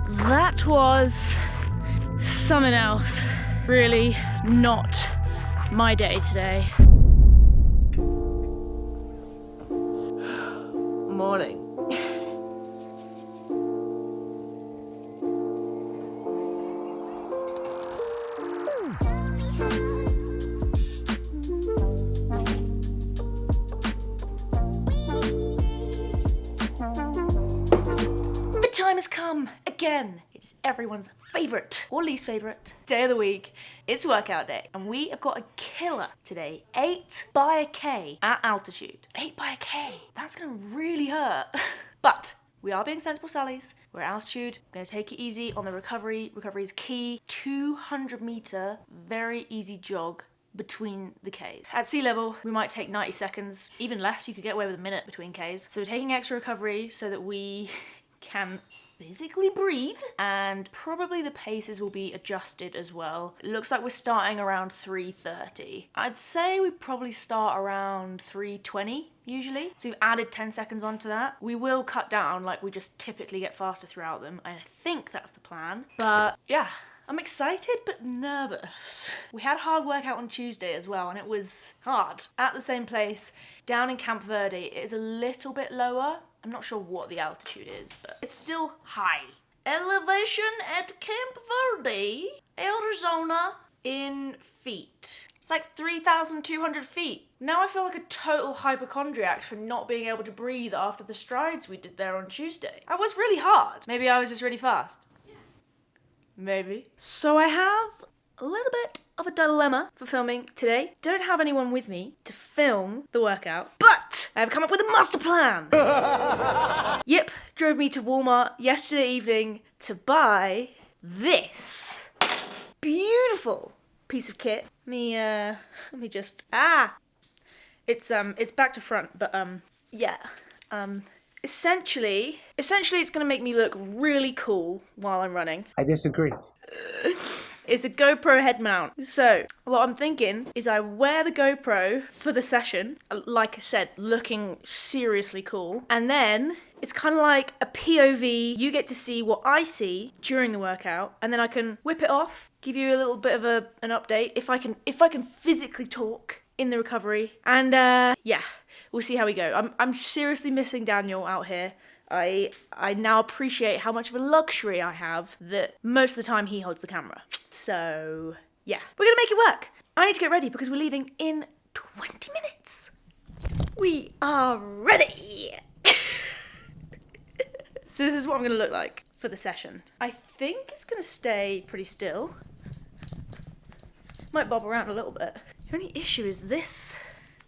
That was something else. Really not my day today. Morning. The time has come again. It is everyone's favourite or least favourite day of the week. It's workout day, and we have got a killer today. 8 by a K at altitude. 8 by a K. That's gonna really hurt. But we are being sensible Sallys. We're at altitude. We're gonna take it easy on the recovery. Recovery is key. 200-meter, very easy jog between the Ks. At sea level, we might take 90 seconds, even less. You could get away with a minute between Ks. So we're taking extra recovery so that we can physically breathe, and probably the paces will be adjusted as well. It looks like we're starting around 3:30. I'd say we probably start around 3:20 usually. So we've added 10 seconds onto that. We will cut down, like we just typically get faster throughout them. I think that's the plan. But yeah, I'm excited but nervous. We had a hard workout on Tuesday as well, and it was hard. At the same place, down in Camp Verde, it is a little bit lower. I'm not sure what the altitude is, but it's still high. Elevation at Camp Verde, Arizona, in feet. It's like 3,200 feet. Now I feel like a total hypochondriac for not being able to breathe after the strides we did there on Tuesday. I was really hard. Maybe I was just really fast. Yeah. Maybe. So I have a little bit of a dilemma for filming today. Don't have anyone with me to film the workout, but I have come up with a master plan. Yep, drove me to Walmart yesterday evening to buy this beautiful piece of kit. Let me just, it's back to front, but yeah. Essentially it's gonna make me look really cool while I'm running. I disagree. It's a GoPro head mount. So what I'm thinking is I wear the GoPro for the session, like I said, looking seriously cool. And then it's kind of like a POV. You get to see what I see during the workout, and then I can whip it off, give you a little bit of an update if I can physically talk in the recovery. And yeah, we'll see how we go. I'm seriously missing Daniel out here. I now appreciate how much of a luxury I have that most of the time he holds the camera. So yeah, we're gonna make it work. I need to get ready because we're leaving in 20 minutes. We are ready. So this is what I'm gonna look like for the session. I think it's gonna stay pretty still. Might bob around a little bit. The only issue is this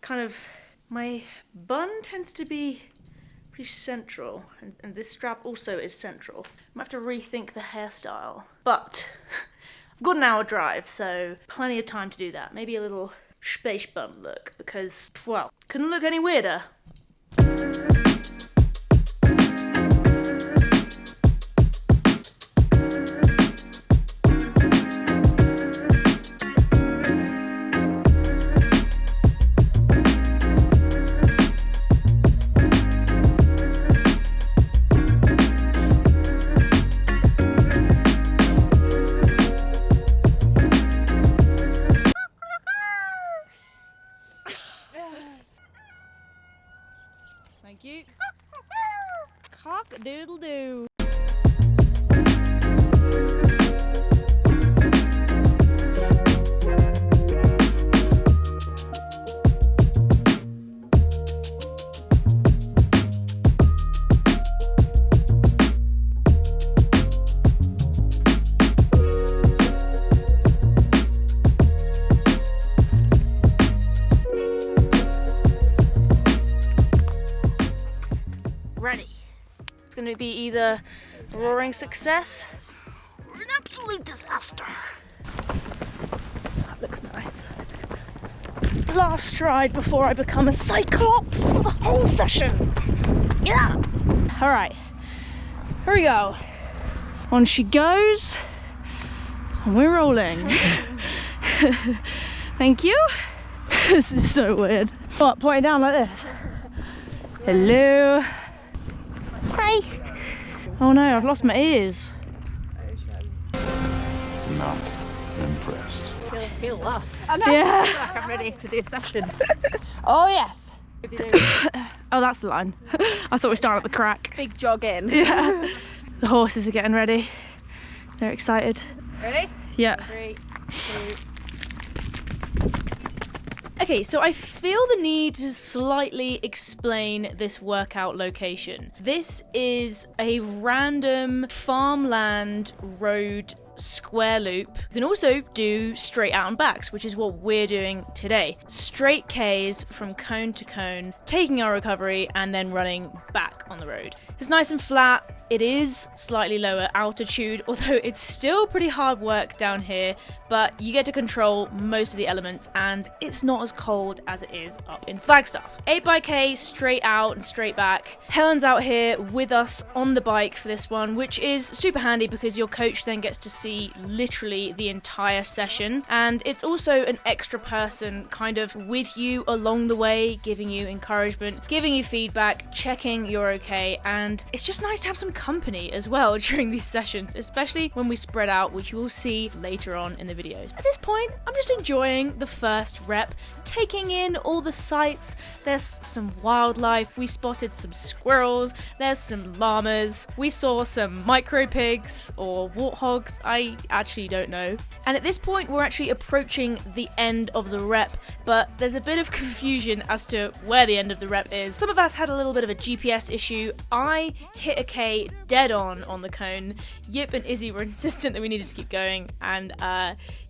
kind of, my bun tends to be pretty central, and this strap also is central. I might have to rethink the hairstyle, but I've got an hour drive, so plenty of time to do that. Maybe a little space bun look, because, well, couldn't look any weirder. Thank you. Cock-a-doodle-doo. Ready. It's going to be either a roaring success or an absolute disaster. That looks nice. Last stride before I become a cyclops for the whole session. Yeah. All right. Here we go. On she goes. And we're rolling. Thank you. This is so weird. What? Point it down like this. Hello. Hi. Oh no, I've lost my ears. impressed. Feel lost. I know. Yeah. I feel like I'm ready to do a session. Oh yes. Oh, that's the line. I thought we started at the crack. Big jog in. Yeah. The horses are getting ready. They're excited. Ready? Yeah. 3, 2. Okay, so I feel the need to slightly explain this workout location. This is a random farmland road square loop. You can also do straight out and backs, which is what we're doing today. Straight Ks from cone to cone, taking our recovery and then running back on the road. It's nice and flat. It is slightly lower altitude, although it's still pretty hard work down here, but you get to control most of the elements and it's not as cold as it is up in Flagstaff. 8x straight out and straight back. Helen's out here with us on the bike for this one, which is super handy because your coach then gets to see literally the entire session, and it's also an extra person kind of with you along the way, giving you encouragement, giving you feedback, checking you're okay, and it's just nice to have some company as well during these sessions, especially when we spread out, which you will see later on in the videos. At this point, I'm just enjoying the first rep, taking in all the sights. There's some wildlife, we spotted some squirrels, there's some llamas, we saw some micro pigs or warthogs, I actually don't know. And at this point, we're actually approaching the end of the rep, but there's a bit of confusion as to where the end of the rep is. Some of us had a little bit of a GPS issue. I hit a K dead on the cone. Yip and Izzy were insistent that we needed to keep going, and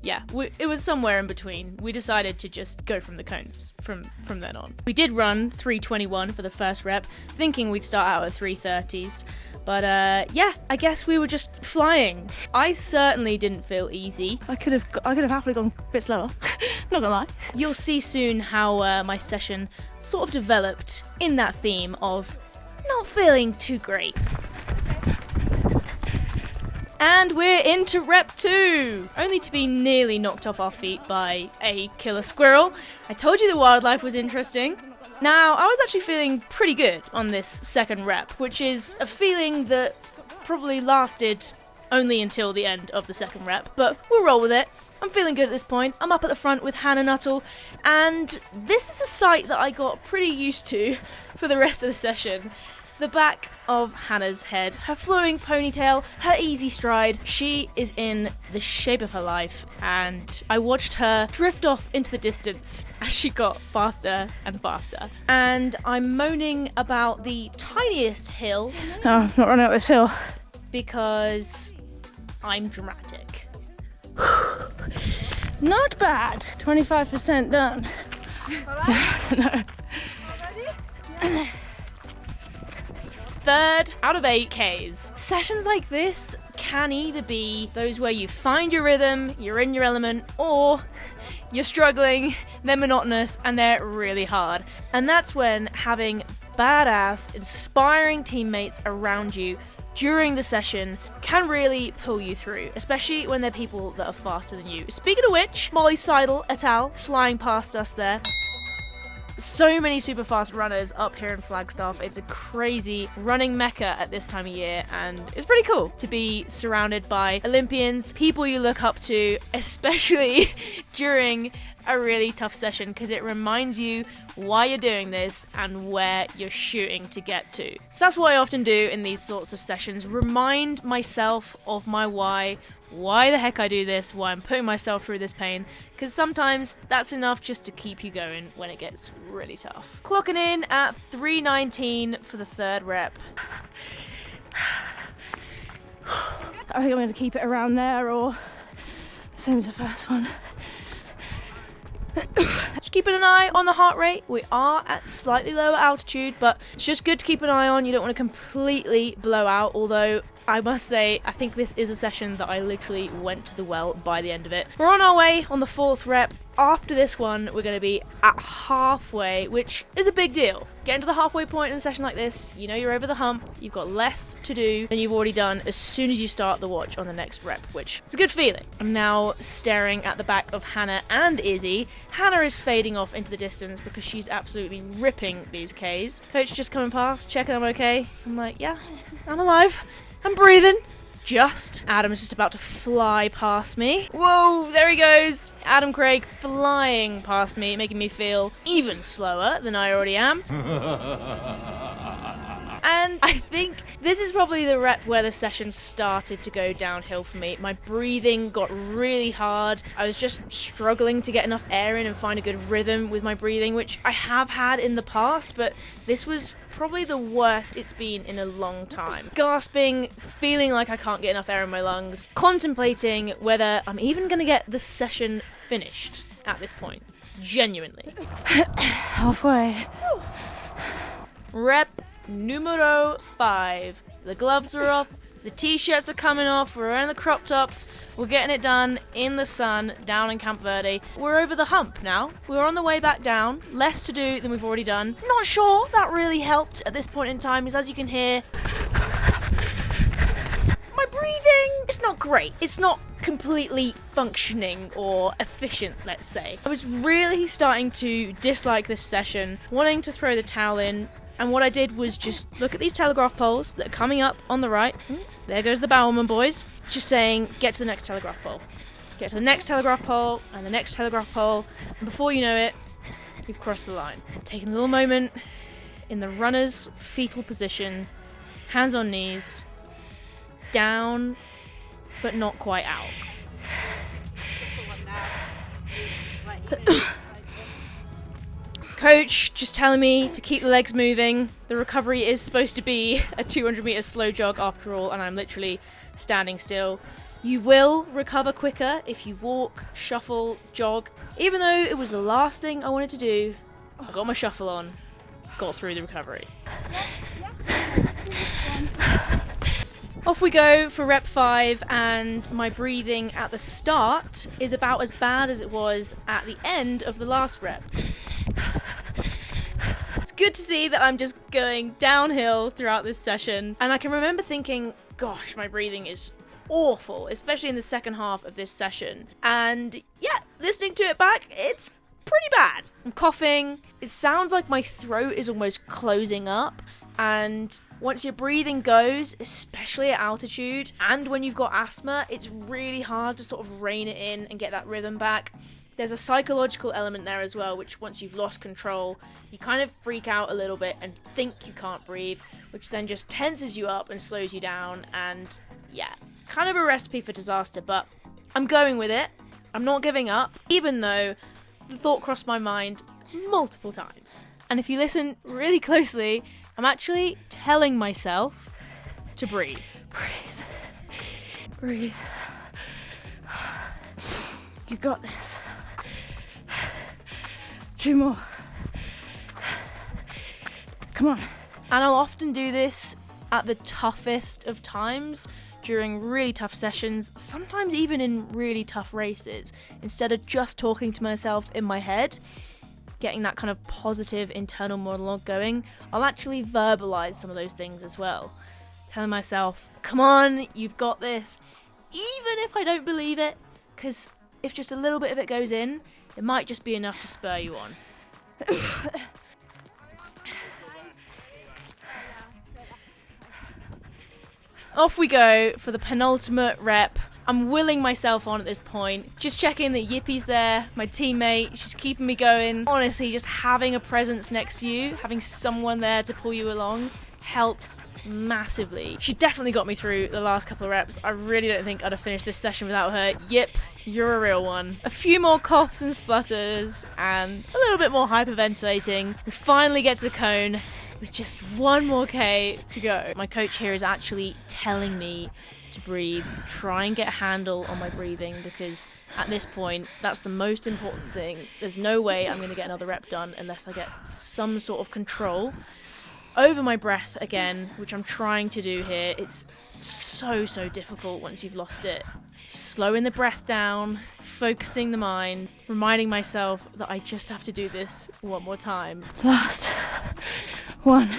it was somewhere in between. We decided to just go from the cones from then on. We did run 3:21 for the first rep, thinking we'd start out at 3:30s. But I guess we were just flying. I certainly didn't feel easy. I could have happily gone a bit slower, not gonna lie. You'll see soon how my session sort of developed in that theme of not feeling too great. And we're into rep 2, only to be nearly knocked off our feet by a killer squirrel. I told you the wildlife was interesting. Now, I was actually feeling pretty good on this second rep, which is a feeling that probably lasted only until the end of the second rep, but we'll roll with it. I'm feeling good at this point. I'm up at the front with Hannah Nuttall, and this is a sight that I got pretty used to for the rest of the session. The back of Hannah's head, her flowing ponytail, her easy stride. She is in the shape of her life, and I watched her drift off into the distance as she got faster and faster. And I'm moaning about the tiniest hill. No, I'm not running up this hill. Because I'm dramatic. Not bad. 25% done. No. Third out of 8 Ks. Sessions like this can either be those where you find your rhythm, you're in your element, or you're struggling, they're monotonous, and they're really hard. And that's when having badass, inspiring teammates around you during the session can really pull you through, especially when they're people that are faster than you. Speaking of which, Molly Seidel et al. Flying past us there. So many super fast runners up here in Flagstaff. It's a crazy running mecca at this time of year, and it's pretty cool to be surrounded by Olympians, people you look up to, especially during a really tough session, because it reminds you why you're doing this and where you're shooting to get to. So that's what I often do in these sorts of sessions, remind myself of my why the heck I do this, why I'm putting myself through this pain, because sometimes that's enough just to keep you going when it gets really tough. Clocking in at 3:19 for the third rep. I think I'm going to keep it around there, or same as the first one. Just keeping an eye on the heart rate. We are at slightly lower altitude, but it's just good to keep an eye on. You don't want to completely blow out, although I must say, I think this is a session that I literally went to the well by the end of it. We're on our way on the fourth rep. After this one, we're going to be at halfway, which is a big deal. Getting to the halfway point in a session like this, you know you're over the hump, you've got less to do than you've already done as soon as you start the watch on the next rep, which is a good feeling. I'm now staring at the back of Hannah and Izzy. Hannah is fading off into the distance because she's absolutely ripping these Ks. Coach just coming past, checking I'm okay. I'm like, yeah, I'm alive. I'm breathing. just. Adam's just about to fly past me. Whoa, there he goes. Adam Craig flying past me, making me feel even slower than I already am. And I think this is probably the rep where the session started to go downhill for me. My breathing got really hard. I was just struggling to get enough air in and find a good rhythm with my breathing, which I have had in the past, but this was probably the worst it's been in a long time. Gasping, feeling like I can't get enough air in my lungs, contemplating whether I'm even going to get the session finished at this point. Genuinely. Halfway. Rep numero 5. The gloves are off, the t-shirts are coming off, we're wearing the crop tops, we're getting it done in the sun down in Camp Verde. We're over the hump now. We're on the way back down. Less to do than we've already done. Not sure that really helped at this point in time, because as you can hear, my breathing is not great. It's not completely functioning or efficient, let's say. I was really starting to dislike this session, wanting to throw the towel in. And what I did was just look at these telegraph poles that are coming up on the right. There goes the Bowerman boys. Just saying, get to the next telegraph pole. Get to the next telegraph pole, and the next telegraph pole. And before you know it, you've crossed the line. Taking a little moment in the runner's fetal position, hands on knees, down, but not quite out. Coach just telling me to keep the legs moving. The recovery is supposed to be a 200 meter slow jog after all, and I'm literally standing still. You will recover quicker if you walk, shuffle, jog. Even though it was the last thing I wanted to do, I got my shuffle on, got through the recovery. Off we go for rep 5, and my breathing at the start is about as bad as it was at the end of the last rep. It's good to see that I'm just going downhill throughout this session, and I can remember thinking, gosh, my breathing is awful, especially in the second half of this session. And yeah, listening to it back, it's pretty bad. I'm coughing, it sounds like my throat is almost closing up, and once your breathing goes, especially at altitude, and when you've got asthma, it's really hard to sort of rein it in and get that rhythm back. There's a psychological element there as well, which once you've lost control, you kind of freak out a little bit and think you can't breathe, which then just tenses you up and slows you down, and yeah, kind of a recipe for disaster, but I'm going with it. I'm not giving up, even though the thought crossed my mind multiple times. And if you listen really closely, I'm actually telling myself to breathe. Breathe. Breathe. You got this. 2 more. Come on. And I'll often do this at the toughest of times, during really tough sessions, sometimes even in really tough races. Instead of just talking to myself in my head, getting that kind of positive internal monologue going, I'll actually verbalize some of those things as well. Telling myself, come on, you've got this. Even if I don't believe it, because if just a little bit of it goes in, it might just be enough to spur you on. Off we go for the penultimate rep. I'm willing myself on at this point. Just checking that Yippie's there, my teammate. She's keeping me going. Honestly, just having a presence next to you, having someone there to pull you along, helps massively. She definitely got me through the last couple of reps. I really don't think I'd have finished this session without her. Yip, you're a real one. A few more coughs and splutters, and a little bit more hyperventilating. We finally get to the cone with just 1 more K to go. My coach here is actually telling me to breathe, try and get a handle on my breathing, because at this point, that's the most important thing. There's no way I'm going to get another rep done unless I get some sort of control over my breath again, which I'm trying to do here. It's so difficult once you've lost it. Slowing the breath down, focusing the mind, reminding myself that I just have to do this 1 more time. Last 1.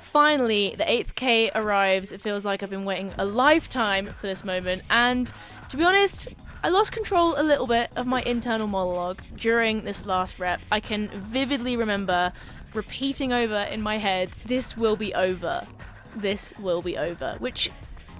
Finally, the 8th K arrives. It feels like I've been waiting a lifetime for this moment, and to be honest, I lost control a little bit of my internal monologue during this last rep. I can vividly remember repeating over in my head, this will be over, which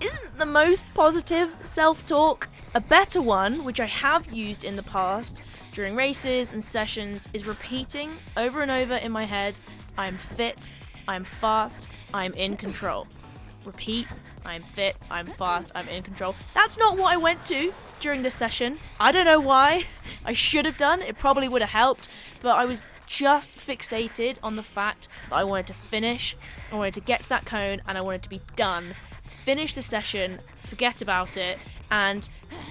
isn't the most positive self-talk. A better one, which I have used in the past during races and sessions, is repeating over and over in my head, I'm fit, I'm fast, I'm in control. Repeat, I'm fit, I'm fast, I'm in control. That's not what I went to during this session. I don't know why. I should have done. It probably would have helped, but I was just fixated on the fact that I wanted to finish, I wanted to get to that cone, and I wanted to be done. Finish the session, forget about it, and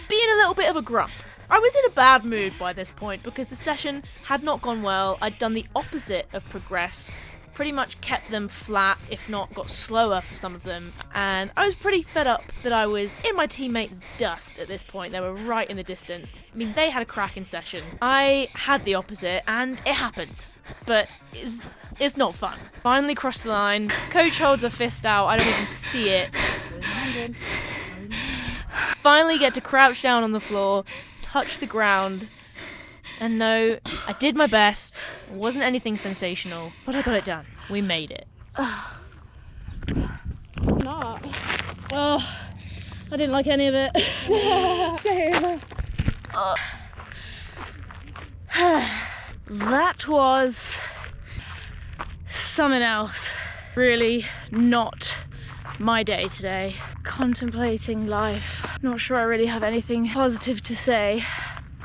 be in a little bit of a grump. I was in a bad mood by this point because the session had not gone well. I'd done the opposite of progress, pretty much kept them flat, if not got slower for some of them, and I was pretty fed up that I was in my teammates' dust at this point. They were right in the distance. I mean, they had a cracking session. I had the opposite, and it happens, but it's not fun. Finally crossed the line. Coach holds a fist out. I don't even see it. Finally get to crouch down on the floor, touch the ground, and no, I did my best. It wasn't anything sensational, but I got it done. We made it. Not. Oh, I didn't like any of it. Same. That was something else. Really not my day today. Contemplating life. Not sure I really have anything positive to say.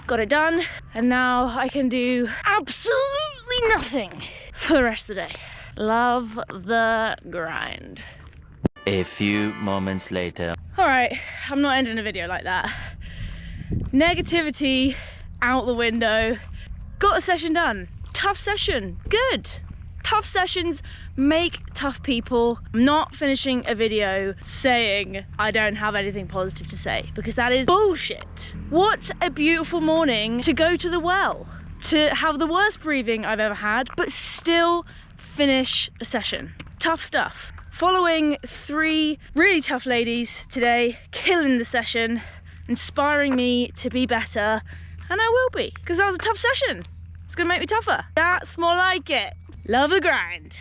Got it done, and now I can do absolutely nothing for the rest of the day. Love the grind. A few moments later. Alright, I'm not ending a video like that. Negativity out the window. Got a session done. Tough session. Good. Tough sessions make tough people. I'm not finishing a video saying I don't have anything positive to say, because that is bullshit. What a beautiful morning to go to the well, to have the worst breathing I've ever had, but still finish a session. Tough stuff. Following 3 really tough ladies today, killing the session, inspiring me to be better, and I will be, because that was a tough session. It's gonna make me tougher. That's more like it. Love the grind.